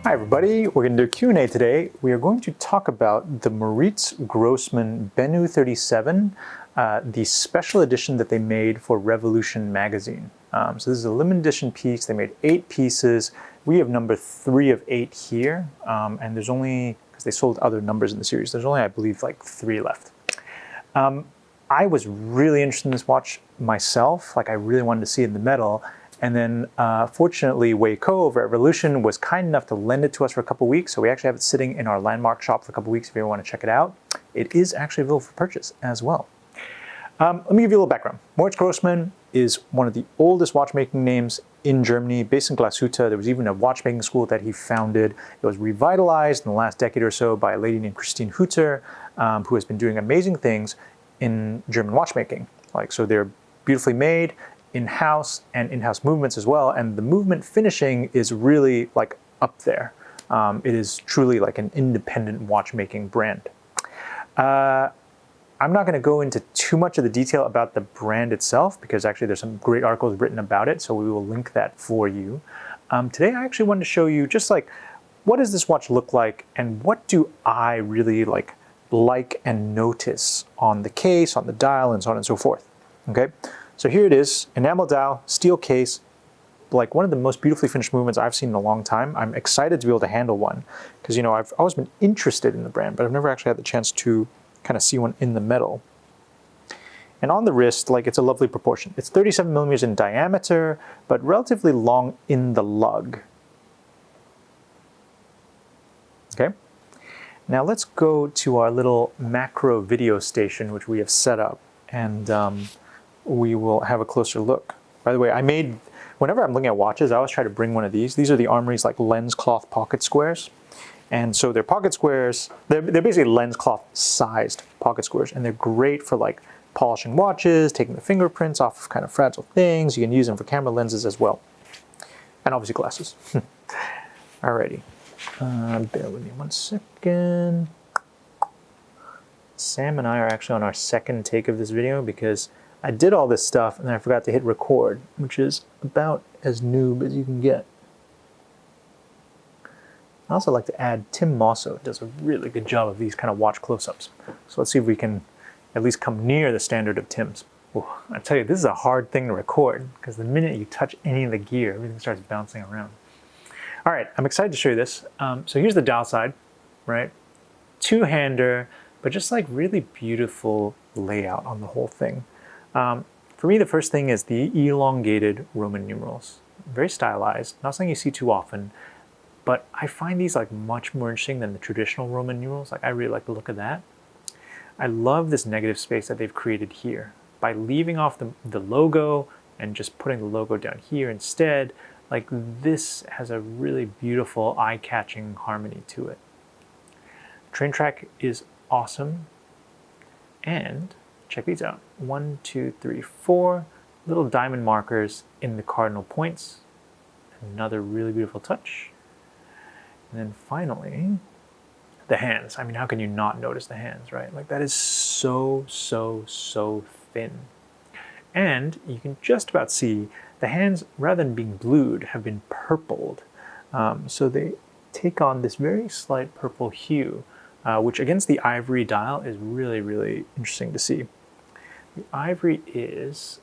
Hi everybody, we're going to do a Q&A today. We are going to talk about the Moritz Grossmann Benu 37, the special edition that they made for Revolution magazine. So this is a limited edition piece. They made 8 pieces. We have number 3 of 8 here, and there's only, because they sold other numbers in the series, there's only, I believe, like 3 left. I was really interested in this watch myself. Like, I really wanted to see it in the metal. And then, fortunately, Weiko over at Revolution was kind enough to lend it to us for a couple weeks. So we actually have it sitting in our landmark shop for a couple weeks if you ever want to check it out. It is actually available for purchase as well. Let me give you a little background. Moritz Grossmann is one of the oldest watchmaking names in Germany, based in Glashütte. There was even a watchmaking school that he founded. It was revitalized in the last decade or so by a lady named Christine Hutter, who has been doing amazing things in German watchmaking. So they're beautifully made, in-house, and in-house movements as well. And the movement finishing is really like up there. It is truly like an independent watchmaking brand. I'm not going to go into too much of the detail about the brand itself because actually there's some great articles written about it, so we will link that for you. Today I actually wanted to show you just like what does this watch look like and what do I really like and notice on the case, on the dial, and so on and so forth. Okay, so here it is, enamel dial, steel case, like one of the most beautifully finished movements I've seen in a long time. I'm excited to be able to handle one because, you know, I've always been interested in the brand, but I've never actually had the chance to kind of see one in the metal. And on the wrist, like, it's a lovely proportion. It's 37 millimeters in diameter, but relatively long in the lug. Okay. Now let's go to our little macro video station, which we have set up, and we will have a closer look. By the way, whenever I'm looking at watches, I always try to bring one of these. These are the Armory's like lens cloth pocket squares. And so they're pocket squares, they're basically lens cloth sized pocket squares, and they're great for like polishing watches, taking the fingerprints off of kind of fragile things. You can use them for camera lenses as well. And obviously glasses. Alrighty. Bear with me 1 second. Sam and I are actually on our second take of this video because I did all this stuff and then I forgot to hit record, which is about as noob as you can get. I also like to add Tim Mosso does a really good job of these kind of watch close-ups. So let's see if we can at least come near the standard of Tim's. Ooh, I tell you, this is a hard thing to record because the minute you touch any of the gear, everything starts bouncing around. All right, I'm excited to show you this. So here's the dial side, right? Two-hander, but just like really beautiful layout on the whole thing. For me, the first thing is the elongated Roman numerals. Very stylized, not something you see too often, but I find these like much more interesting than the traditional Roman numerals. Like, I really like the look of that. I love this negative space that they've created here. By leaving off the logo and just putting the logo down here instead, like, this has a really beautiful eye-catching harmony to it. Train track is awesome. And check these out. 1, 2, 3, 4 little diamond markers in the cardinal points. Another really beautiful touch. And then finally, the hands. I mean, how can you not notice the hands, right? Like, that is so, so, so thin. And you can just about see the hands, rather than being blued, have been purpled. So they take on this very slight purple hue, which against the ivory dial is really, really interesting to see. The ivory is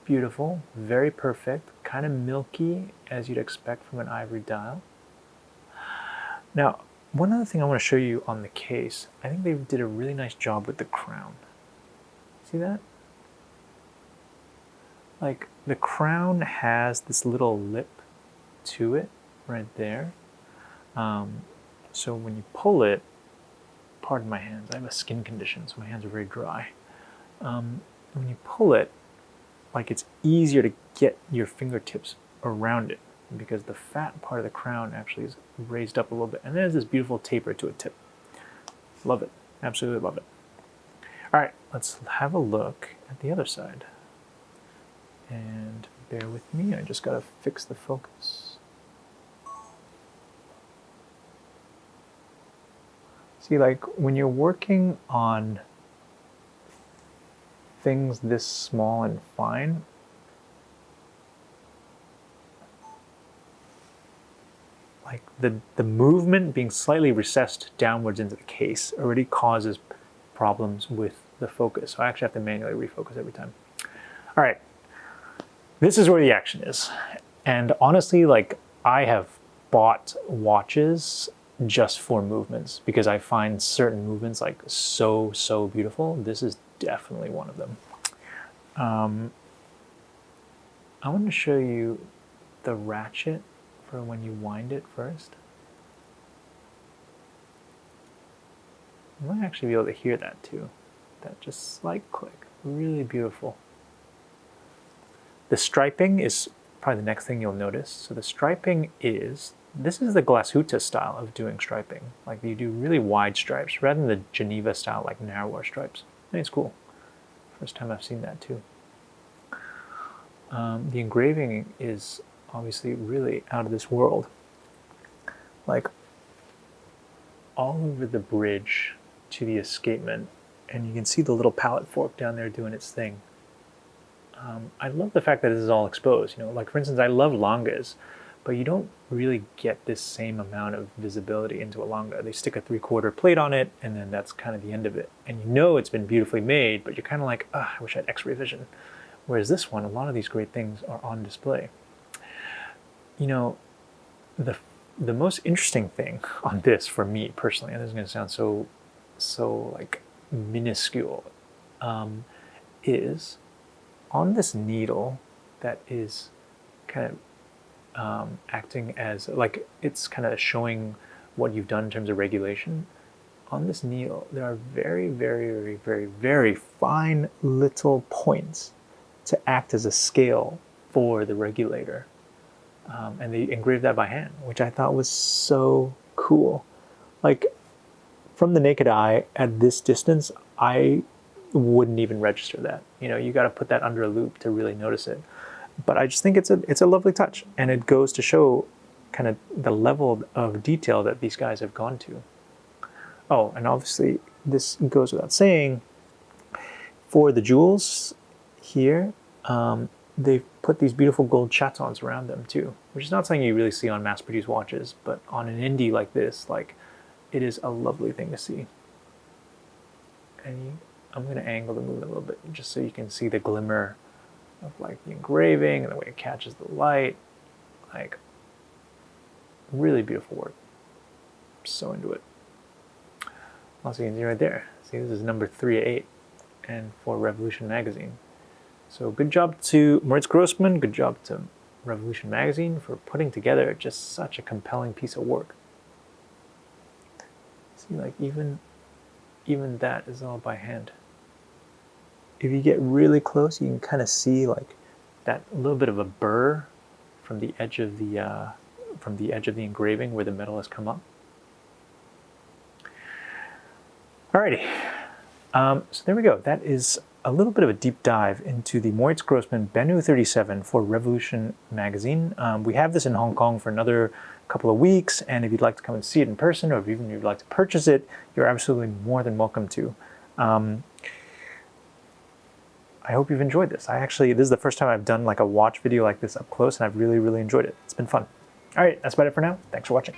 beautiful, very perfect, kind of milky as you'd expect from an ivory dial. Now, one other thing I want to show you on the case, I think they did a really nice job with the crown. See that? Like, the crown has this little lip to it right there. So when you pull it, pardon my hands, I have a skin condition, so my hands are very dry. When you pull it, like, it's easier to get your fingertips around it because the fat part of the crown actually is raised up a little bit. And there's this beautiful taper to a tip. Love it. Absolutely love it. All right, let's have a look at the other side. And bear with me, I just gotta fix the focus. See, like, when you're working on things this small and fine, like the movement being slightly recessed downwards into the case already causes problems with the focus. So I actually have to manually refocus every time. All right, this is where the action is. And honestly, like, I have bought watches just for movements because I find certain movements like so beautiful. This is definitely one of them. I want to show you the ratchet for when you wind it first. You might actually be able to hear that too. That just slight click, really beautiful. The striping is probably the next thing you'll notice. So the striping is, this is the Glashütte style of doing striping. Like, you do really wide stripes rather than the Geneva style, like narrower stripes. I think it's cool. First time I've seen that too. The engraving is obviously really out of this world. Like, all over the bridge to the escapement, and you can see the little palette fork down there doing its thing. I love the fact that this is all exposed. You know, like, for instance, I love langas, but you don't really get this same amount of visibility into a langa. They stick a 3/4 plate on it, and then that's kind of the end of it. And you know it's been beautifully made, but you're kind of like, I wish I had X-ray vision. Whereas this one, a lot of these great things are on display. You know, the most interesting thing on this for me personally, and this is going to sound so like minuscule, is on this needle that is kind of acting as, like, it's kind of showing what you've done in terms of regulation. On this needle, there are very fine little points to act as a scale for the regulator. And they engraved that by hand, which I thought was so cool. Like, from the naked eye at this distance, I wouldn't even register that. You know, you got to put that under a loupe to really notice it. But I just think it's a lovely touch, and it goes to show kind of the level of detail that these guys have gone to. Oh, and obviously this goes without saying, for the jewels here, they've put these beautiful gold chatons around them too, which is not something you really see on mass-produced watches, but on an indie like this, like, it is a lovely thing to see. And I'm going to angle the movement a little bit just so you can see the glimmer of, like, the engraving and the way it catches the light. Like, really beautiful work. So into it. Also, you can see right there. See, this is number 3/8, and for Revolution magazine. So good job to Moritz Grossmann, good job to Revolution magazine for putting together just such a compelling piece of work. See, like, even that is all by hand. If you get really close, you can kind of see, like, that little bit of a burr from the edge of the engraving where the metal has come up. Alrighty, so there we go. That is a little bit of a deep dive into the Moritz Grossmann Benu 37 for Revolution magazine. We have this in Hong Kong for another couple of weeks, and if you'd like to come and see it in person, or if even if you'd like to purchase it, you're absolutely more than welcome to. I hope you've enjoyed this. This is the first time I've done like a watch video like this up close, and I've really enjoyed it. It's been fun. All right, that's about it for now. Thanks for watching.